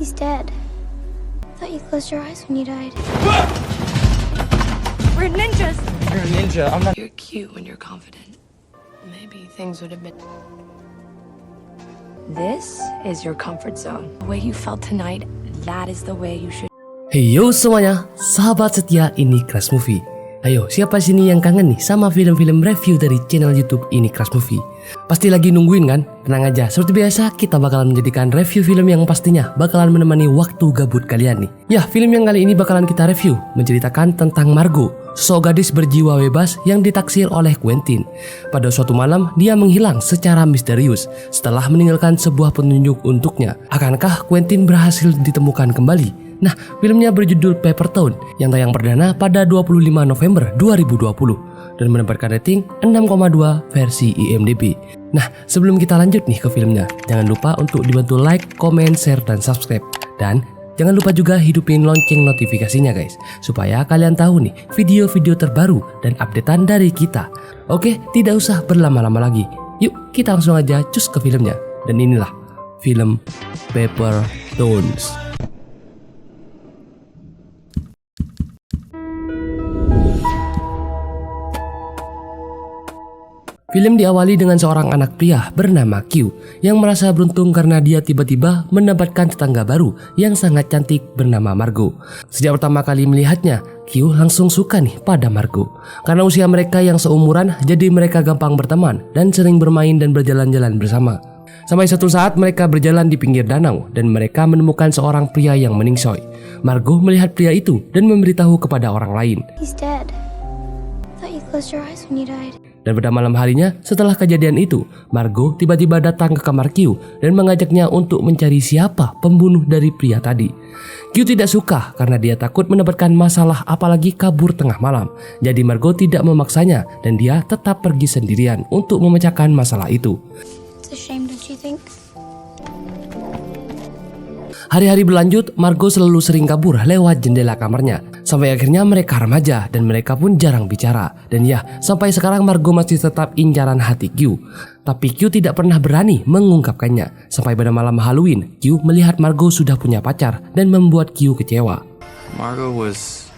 He's dead. I thought you closed your eyes when you died. We're ninjas! You're a ninja. I'm not. You're cute when you're confident. Maybe things would have been... This is your comfort zone. The way you felt tonight, that is the way you should... Hey yo semuanya, sahabat setia ini Crash Movie. Ayo, siapa sini yang kangen nih sama film-film review dari channel YouTube ini Crash Movie? Pasti lagi nungguin kan? Tenang aja, seperti biasa kita bakalan menjadikan review film yang pastinya bakalan menemani waktu gabut kalian nih. Ya, film yang kali ini bakalan kita review menceritakan tentang Margot, sosok gadis berjiwa bebas yang ditaksir oleh Quentin. Pada suatu malam, dia menghilang secara misterius setelah meninggalkan sebuah petunjuk untuknya. Akankah Quentin berhasil ditemukan kembali? Nah, filmnya berjudul Paper Town yang tayang perdana pada 25 November 2020 dan mendapatkan rating 6,2 versi IMDb. Nah, sebelum kita lanjut nih ke filmnya, jangan lupa untuk dibantu like, comment, share, dan subscribe. Dan jangan lupa juga hidupin lonceng notifikasinya guys, supaya kalian tahu nih video-video terbaru dan updatean dari kita. Oke, tidak usah berlama-lama lagi. Yuk, kita langsung aja cus ke filmnya. Dan inilah film Paper Towns. Film diawali dengan seorang anak pria bernama Q yang merasa beruntung karena dia tiba-tiba mendapatkan tetangga baru yang sangat cantik bernama Margot. Sejak pertama kali melihatnya, Q langsung suka nih pada Margot. Karena usia mereka yang seumuran, jadi mereka gampang berteman dan sering bermain dan berjalan-jalan bersama. Sampai suatu saat mereka berjalan di pinggir danau dan mereka menemukan seorang pria yang meningsoy. Margot melihat pria itu dan memberitahu kepada orang lain. He's dead. I thought you closed your eyes when you died. Dan pada malam harinya setelah kejadian itu, Margot tiba-tiba datang ke kamar Q dan mengajaknya untuk mencari siapa pembunuh dari pria tadi. Q tidak suka karena dia takut mendapatkan masalah apalagi kabur tengah malam. Jadi Margot tidak memaksanya dan dia tetap pergi sendirian untuk memecahkan masalah itu. It's a shame, don't you think? Hari-hari berlanjut, Margot selalu sering kabur lewat jendela kamarnya. Sampai akhirnya mereka remaja dan mereka pun jarang bicara. Dan ya, sampai sekarang Margot masih tetap incaran hati Q. Tapi Q tidak pernah berani mengungkapkannya. Sampai pada malam Halloween, Q melihat Margot sudah punya pacar dan membuat Q kecewa. Margot was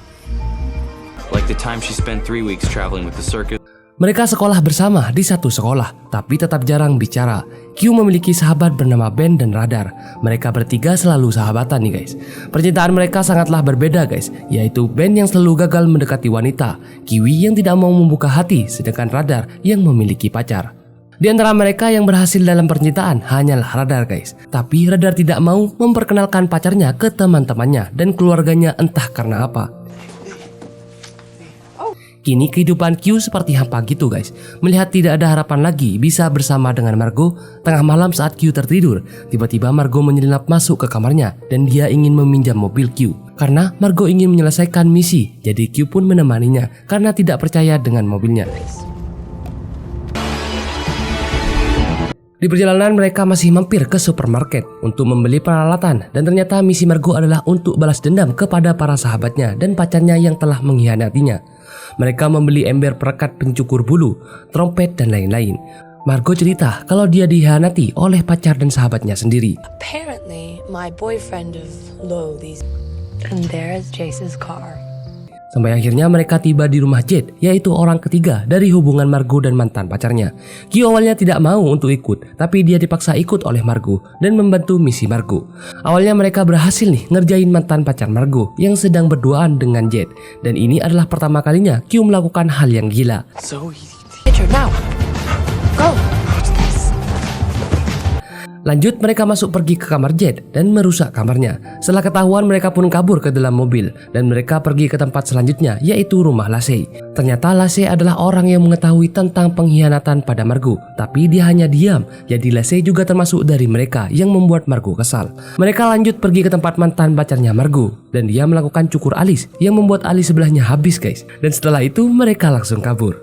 like the time she spent 3 weeks traveling with the circus. Mereka sekolah bersama di satu sekolah, tapi tetap jarang bicara. Q memiliki sahabat bernama Ben dan Radar. Mereka bertiga selalu sahabatan nih guys. Percintaan mereka sangatlah berbeda guys, yaitu Ben yang selalu gagal mendekati wanita, Kiwi yang tidak mau membuka hati, sedangkan Radar yang memiliki pacar. Di antara mereka yang berhasil dalam percintaan hanyalah Radar guys. Tapi Radar tidak mau memperkenalkan pacarnya ke teman-temannya dan keluarganya entah karena apa. Kini kehidupan Q seperti hampa gitu guys. Melihat tidak ada harapan lagi bisa bersama dengan Margot, tengah malam saat Q tertidur, tiba-tiba Margot menyelinap masuk ke kamarnya dan dia ingin meminjam mobil Q. Karena Margot ingin menyelesaikan misi, jadi Q pun menemaninya karena tidak percaya dengan mobilnya. Di perjalanan mereka masih mampir ke supermarket untuk membeli peralatan dan ternyata misi Margot adalah untuk balas dendam kepada para sahabatnya dan pacarnya yang telah mengkhianatinya. Mereka membeli ember perekat pencukur bulu, trompet, dan lain-lain. Margot cerita kalau dia dikhianati oleh pacar dan sahabatnya sendiri. Apparently, my boyfriend of low these... And there's Jace's car. Sampai akhirnya mereka tiba di rumah Jade, yaitu orang ketiga dari hubungan Margot dan mantan pacarnya. Q awalnya tidak mau untuk ikut, tapi dia dipaksa ikut oleh Margot dan membantu misi Margot. Awalnya mereka berhasil nih ngerjain mantan pacar Margot yang sedang berduaan dengan Jade. Dan ini adalah pertama kalinya Q melakukan hal yang gila. So easy. Picture now. Go. Watch this. Lanjut mereka masuk pergi ke kamar Jade dan merusak kamarnya. Setelah ketahuan mereka pun kabur ke dalam mobil dan mereka pergi ke tempat selanjutnya yaitu rumah Lacey. Ternyata Lacey adalah orang yang mengetahui tentang pengkhianatan pada Margot, tapi dia hanya diam. Jadi Lacey juga termasuk dari mereka yang membuat Margot kesal. Mereka lanjut pergi ke tempat mantan pacarnya Margot dan dia melakukan cukur alis yang membuat alis sebelahnya habis guys. Dan setelah itu mereka langsung kabur.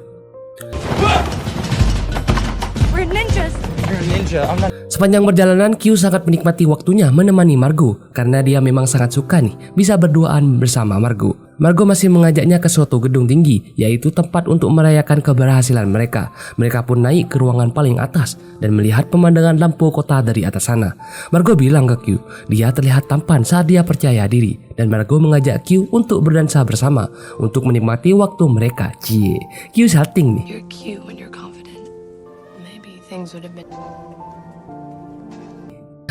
We're ninjas. You're a ninja. I'm not. Sepanjang perjalanan Q sangat menikmati waktunya menemani Margot karena dia memang sangat suka nih bisa berduaan bersama Margot. Margot masih mengajaknya ke suatu gedung tinggi, yaitu tempat untuk merayakan keberhasilan mereka. Mereka pun naik ke ruangan paling atas dan melihat pemandangan lampu kota dari atas sana. Margot bilang ke Q, dia terlihat tampan saat dia percaya diri, dan Margot mengajak Q untuk berdansa bersama untuk menikmati waktu mereka. Cie, Q salting nih. You're cute when you're confident. Maybe things would have been...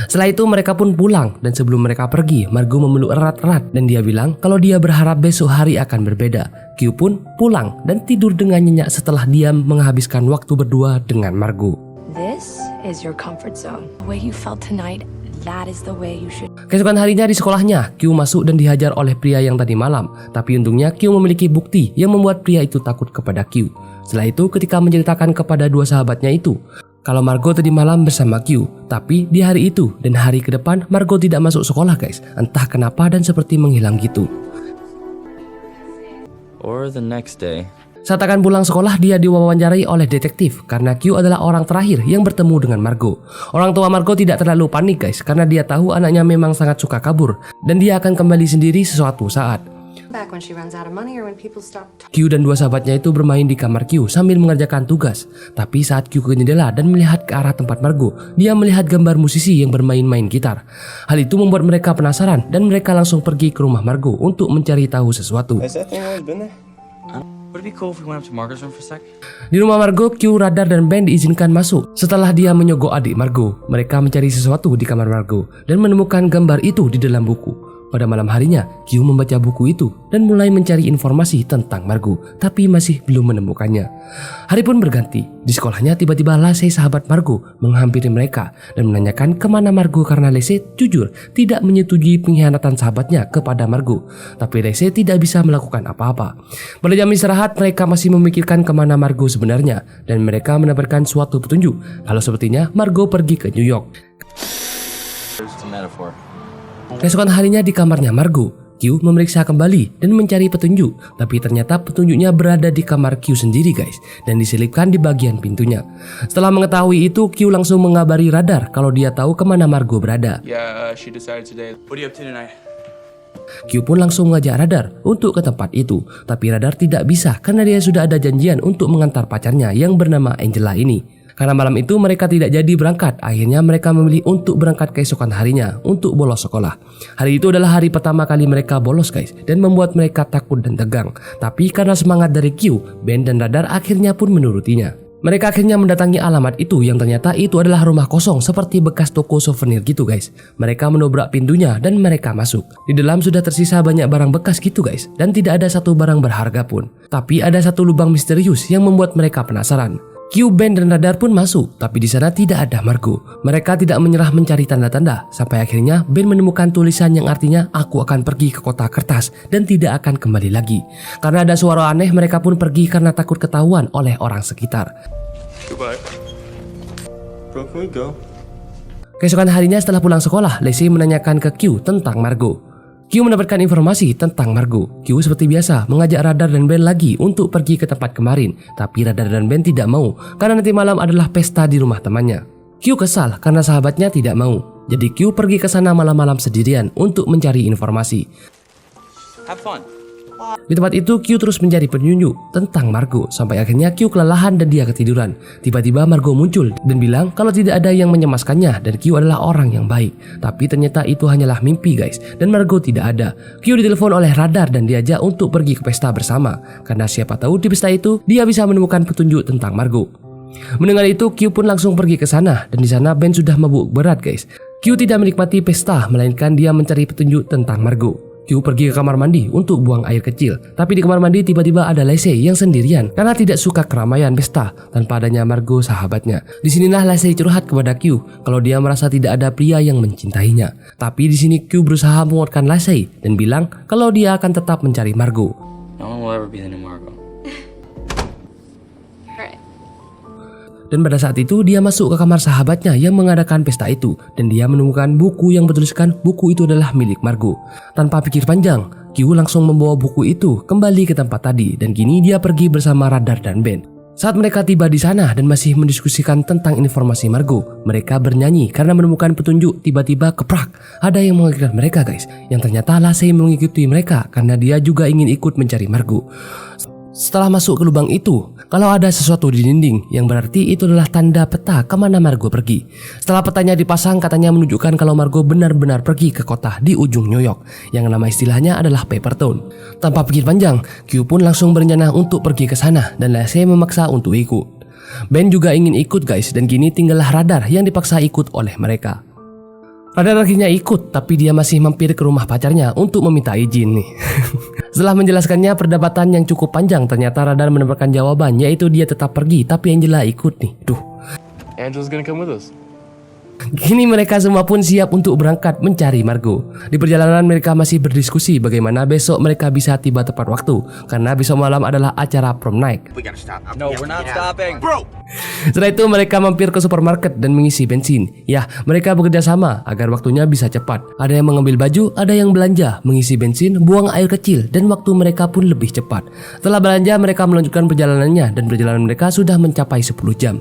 Setelah itu mereka pun pulang, dan sebelum mereka pergi, Margot memeluk erat-erat dan dia bilang kalau dia berharap besok hari akan berbeda. Q pun pulang dan tidur dengan nyenyak setelah dia menghabiskan waktu berdua dengan Margot. This is your comfort zone. The way you felt tonight, that is the way you should... Keesokan harinya di sekolahnya, Q masuk dan dihajar oleh pria yang tadi malam. Tapi untungnya Q memiliki bukti yang membuat pria itu takut kepada Q. Setelah itu ketika menceritakan kepada dua sahabatnya itu kalau Margot tadi malam bersama Q, tapi di hari itu dan hari ke depan Margot tidak masuk sekolah guys. Entah kenapa dan seperti menghilang gitu. Or the next day. Saat akan pulang sekolah, dia diwawancarai oleh detektif karena Q adalah orang terakhir yang bertemu dengan Margot. Orang tua Margot tidak terlalu panik guys, karena dia tahu anaknya memang sangat suka kabur dan dia akan kembali sendiri sesuatu saat. Q dan dua sahabatnya itu bermain di kamar Q sambil mengerjakan tugas. Tapi saat Q ke jendela dan melihat ke arah tempat Margot, dia melihat gambar musisi yang bermain-main gitar. Hal itu membuat mereka penasaran dan mereka langsung pergi ke rumah Margot untuk mencari tahu sesuatu. Would it be cool if we went up to Margot's room for a sec? Di rumah Margot, Q, Radar, dan Ben diizinkan masuk. Setelah dia menyogok adik Margot, mereka mencari sesuatu di kamar Margot dan menemukan gambar itu di dalam buku. Pada malam harinya, Q membaca buku itu dan mulai mencari informasi tentang Margot, tapi masih belum menemukannya. Hari pun berganti. Di sekolahnya tiba-tiba Lacey sahabat Margot menghampiri mereka dan menanyakan kemana Margot karena Lacey jujur tidak menyetujui pengkhianatan sahabatnya kepada Margot. Tapi Lacey tidak bisa melakukan apa-apa. Pada jam istirahat, mereka masih memikirkan kemana Margot sebenarnya dan mereka mendapatkan suatu petunjuk kalau sepertinya Margot pergi ke New York. It's a metaphor. Keesokan harinya di kamarnya Margot, Q memeriksa kembali dan mencari petunjuk, tapi ternyata petunjuknya berada di kamar Q sendiri guys, dan diselipkan di bagian pintunya. Setelah mengetahui itu, Q langsung mengabari Radar kalau dia tahu kemana Margot berada. She decided today. What are you up to tonight? Q pun langsung mengajak Radar untuk ke tempat itu, tapi Radar tidak bisa karena dia sudah ada janjian untuk mengantar pacarnya yang bernama Angela ini. Karena malam itu mereka tidak jadi berangkat, akhirnya mereka memilih untuk berangkat keesokan harinya untuk bolos sekolah. Hari itu adalah hari pertama kali mereka bolos guys, dan membuat mereka takut dan tegang. Tapi karena semangat dari Q, Ben dan Radar akhirnya pun menurutinya. Mereka akhirnya mendatangi alamat itu yang ternyata itu adalah rumah kosong seperti bekas toko souvenir gitu guys. Mereka menobrak pintunya dan mereka masuk. Di dalam sudah tersisa banyak barang bekas gitu guys, dan tidak ada satu barang berharga pun. Tapi ada satu lubang misterius yang membuat mereka penasaran. Q, Ben, dan Radar pun masuk, tapi di sana tidak ada Margot. Mereka tidak menyerah mencari tanda-tanda, sampai akhirnya Ben menemukan tulisan yang artinya aku akan pergi ke kota kertas dan tidak akan kembali lagi. Karena ada suara aneh, mereka pun pergi karena takut ketahuan oleh orang sekitar. Goodbye. Bro, can we go? Keesokan harinya setelah pulang sekolah, Lacey menanyakan ke Q tentang Margot. Q mendapatkan informasi tentang Margot. Q seperti biasa mengajak Radar dan Ben lagi untuk pergi ke tempat kemarin, tapi Radar dan Ben tidak mau karena nanti malam adalah pesta di rumah temannya. Q kesal karena sahabatnya tidak mau, jadi Q pergi ke sana malam-malam sendirian untuk mencari informasi. Have fun. Di tempat itu Q terus mencari petunjuk tentang Margot sampai akhirnya Q kelelahan dan dia ketiduran. Tiba-tiba Margot muncul dan bilang kalau tidak ada yang mencemaskannya dan Q adalah orang yang baik. Tapi ternyata itu hanyalah mimpi guys, dan Margot tidak ada. Q ditelepon oleh Radar dan diajak untuk pergi ke pesta bersama karena siapa tahu di pesta itu dia bisa menemukan petunjuk tentang Margot. Mendengar itu Q pun langsung pergi ke sana dan di sana Ben sudah mabuk berat guys. Q tidak menikmati pesta melainkan dia mencari petunjuk tentang Margot. Q pergi ke kamar mandi untuk buang air kecil, tapi di kamar mandi tiba-tiba ada Lacey yang sendirian karena tidak suka keramaian pesta tanpa adanya Margot sahabatnya. Disinilah Lacey curhat kepada Q kalau dia merasa tidak ada pria yang mencintainya. Tapi di sini Q berusaha menguatkan Lacey dan bilang kalau dia akan tetap mencari Margot. No one will ever be the new Margot. Dan pada saat itu dia masuk ke kamar sahabatnya yang mengadakan pesta itu dan dia menemukan buku yang bertuliskan buku itu adalah milik Margot. Tanpa pikir panjang, Q langsung membawa buku itu kembali ke tempat tadi dan kini dia pergi bersama Radar dan Ben. Saat mereka tiba di sana dan masih mendiskusikan tentang informasi Margot, mereka bernyanyi karena menemukan petunjuk. Tiba-tiba keprak, ada yang mengejar mereka guys. Yang ternyata Lacey mengikuti mereka karena dia juga ingin ikut mencari Margot. Setelah masuk ke lubang itu, kalau ada sesuatu di dinding, yang berarti itu adalah tanda peta kemana Margot pergi. Setelah petanya dipasang, katanya menunjukkan kalau Margot benar-benar pergi ke kota di ujung New York, yang nama istilahnya adalah Papertown. Tanpa pikir panjang, Q pun langsung berencana untuk pergi ke sana dan Lacey memaksa untuk ikut. Ben juga ingin ikut guys, dan kini tinggallah Radar yang dipaksa ikut oleh mereka. Radar akhirnya ikut, tapi dia masih mampir ke rumah pacarnya untuk meminta izin nih. Setelah menjelaskannya perdebatan yang cukup panjang, ternyata Radar mendapatkan jawaban, yaitu dia tetap pergi, tapi Angela ikut nih. Angela's gonna come with us. Kini mereka semua pun siap untuk berangkat mencari Margot. Di perjalanan mereka masih berdiskusi bagaimana besok mereka bisa tiba tepat waktu, karena besok malam adalah acara prom night. No, we're not stopping. Bro! Setelah itu mereka mampir ke supermarket dan mengisi bensin. Ya, mereka bekerja sama agar waktunya bisa cepat. Ada yang mengambil baju, ada yang belanja, mengisi bensin, buang air kecil, dan waktu mereka pun lebih cepat. Setelah belanja, mereka melanjutkan perjalanannya dan perjalanan mereka sudah mencapai 10 jam.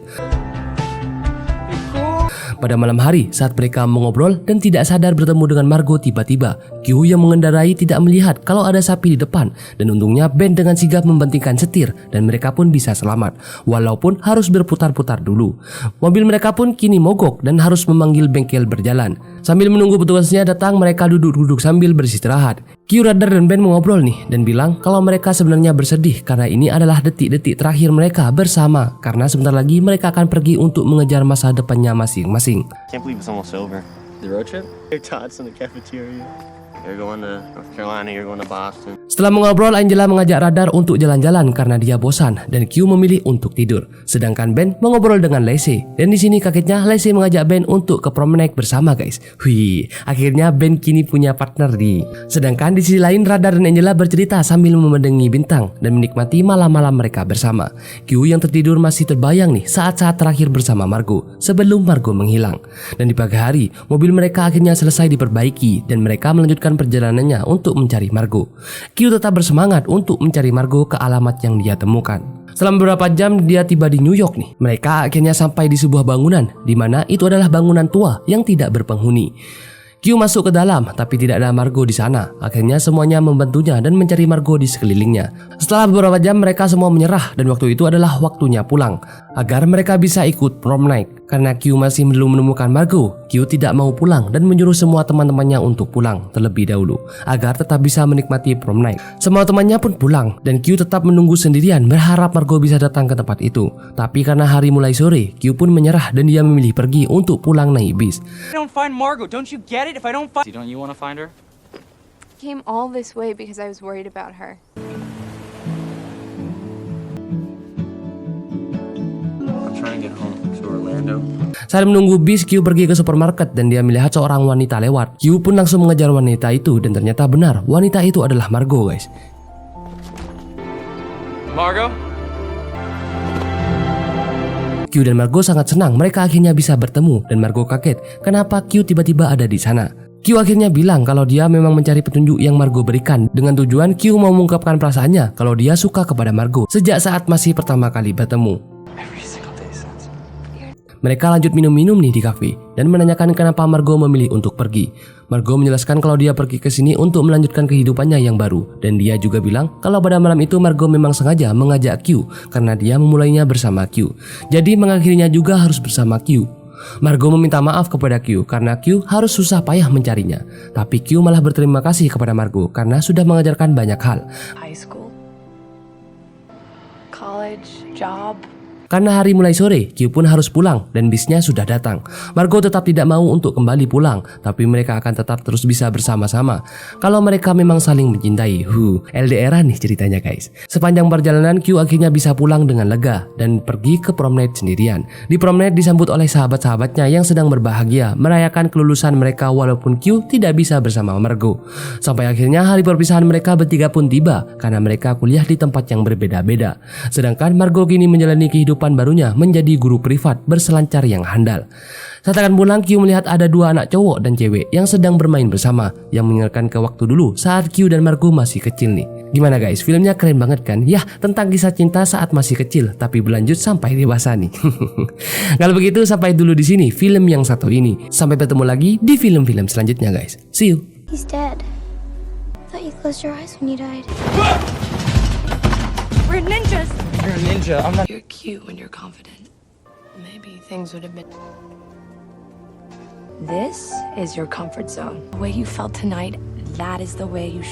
Pada malam hari, saat mereka mengobrol dan tidak sadar bertemu dengan Margot, tiba-tiba Q yang mengendarai tidak melihat kalau ada sapi di depan, dan untungnya Ben dengan sigap membantingkan setir dan mereka pun bisa selamat, walaupun harus berputar-putar dulu. Mobil mereka pun kini mogok dan harus memanggil bengkel berjalan. Sambil menunggu petugasnya datang, mereka duduk-duduk sambil beristirahat. Q, Radar, dan Ben mengobrol nih dan bilang kalau mereka sebenarnya bersedih karena ini adalah detik-detik terakhir mereka bersama, karena sebentar lagi mereka akan pergi untuk mengejar masa depannya masing-masing. Can't believe it's almost over. The road trip? Your tots in the cafeteria. You're going to North Carolina, you're going to Boston. Setelah mengobrol, Angela mengajak Radar untuk jalan-jalan karena dia bosan dan Q memilih untuk tidur. Sedangkan Ben mengobrol dengan Lacey. Dan di sini kagetnya Lacey mengajak Ben untuk ke prom night bersama guys. Wih, akhirnya Ben kini punya partner nih. Sedangkan di sisi lain Radar dan Angela bercerita sambil memandangi bintang dan menikmati malam-malam mereka bersama. Q yang tertidur masih terbayang nih saat-saat terakhir bersama Margot sebelum Margot menghilang. Dan di pagi hari, mobil mereka akhirnya selesai diperbaiki dan mereka melanjutkan perjalanannya untuk mencari Margot. Q tetap bersemangat untuk mencari Margot ke alamat yang dia temukan. Selama beberapa jam dia tiba di New York nih. Mereka akhirnya sampai di sebuah bangunan, di mana itu adalah bangunan tua yang tidak berpenghuni. Q masuk ke dalam, tapi tidak ada Margot di sana. Akhirnya semuanya membantunya dan mencari Margot di sekelilingnya. Setelah beberapa jam mereka semua menyerah dan waktu itu adalah waktunya pulang agar mereka bisa ikut prom night. Karena Q masih belum menemukan Margot, Q tidak mau pulang dan menyuruh semua teman-temannya untuk pulang terlebih dahulu agar tetap bisa menikmati prom night. Semua temannya pun pulang dan Q tetap menunggu sendirian berharap Margot bisa datang ke tempat itu. Tapi karena hari mulai sore, Q pun menyerah dan dia memilih pergi untuk pulang naik bis. I don't find Margot, don't you get it? If I don't find... Don't you want to find her? Came all this way because I was worried about her. I'm trying to get home to Orlando. Saat menunggu bis, Q pergi ke supermarket dan dia melihat seorang wanita lewat. Q pun langsung mengejar wanita itu dan ternyata benar, wanita itu adalah Margot guys. Margot? Q dan Margot sangat senang mereka akhirnya bisa bertemu dan Margot kaget kenapa Q tiba-tiba ada di sana. Q akhirnya bilang kalau dia memang mencari petunjuk yang Margot berikan dengan tujuan Q mau mengungkapkan perasaannya kalau dia suka kepada Margot sejak saat masih pertama kali bertemu. Mereka lanjut minum-minum nih di kafe dan menanyakan kenapa Margot memilih untuk pergi. Margot menjelaskan kalau dia pergi ke sini untuk melanjutkan kehidupannya yang baru dan dia juga bilang kalau pada malam itu Margot memang sengaja mengajak Q karena dia memulainya bersama Q. Jadi mengakhirinya juga harus bersama Q. Margot meminta maaf kepada Q karena Q harus susah payah mencarinya. Tapi Q malah berterima kasih kepada Margot karena sudah mengajarkan banyak hal. High school, college, job. Karena hari mulai sore, Q pun harus pulang dan bisnya sudah datang. Margot tetap tidak mau untuk kembali pulang, tapi mereka akan tetap terus bisa bersama-sama kalau mereka memang saling mencintai. LDR nih ceritanya guys. Sepanjang perjalanan Q akhirnya bisa pulang dengan lega dan pergi ke prom night sendirian. Di prom night disambut oleh sahabat-sahabatnya yang sedang berbahagia merayakan kelulusan mereka walaupun Q tidak bisa bersama Margot. Sampai akhirnya hari perpisahan mereka bertiga pun tiba karena mereka kuliah di tempat yang berbeda-beda. Sedangkan Margot kini menjalani kehidupan barunya menjadi guru privat berselancar yang handal. Saat akan pulang, Q melihat ada dua anak cowok dan cewek yang sedang bermain bersama yang mengingatkan ke waktu dulu saat Q dan Margot masih kecil nih. Gimana guys, filmnya keren banget kan? Yah, tentang kisah cinta saat masih kecil tapi berlanjut sampai dewasa nih. Kalau begitu sampai dulu di sini film yang satu ini. Sampai bertemu lagi di film-film selanjutnya guys. See you. He's dead. I thought you closed your eyes when you died. We're ninjas. You're a ninja. I'm not. You're cute when you're confident. Maybe things would have been. This is your comfort zone. The way you felt tonight, that is the way you should.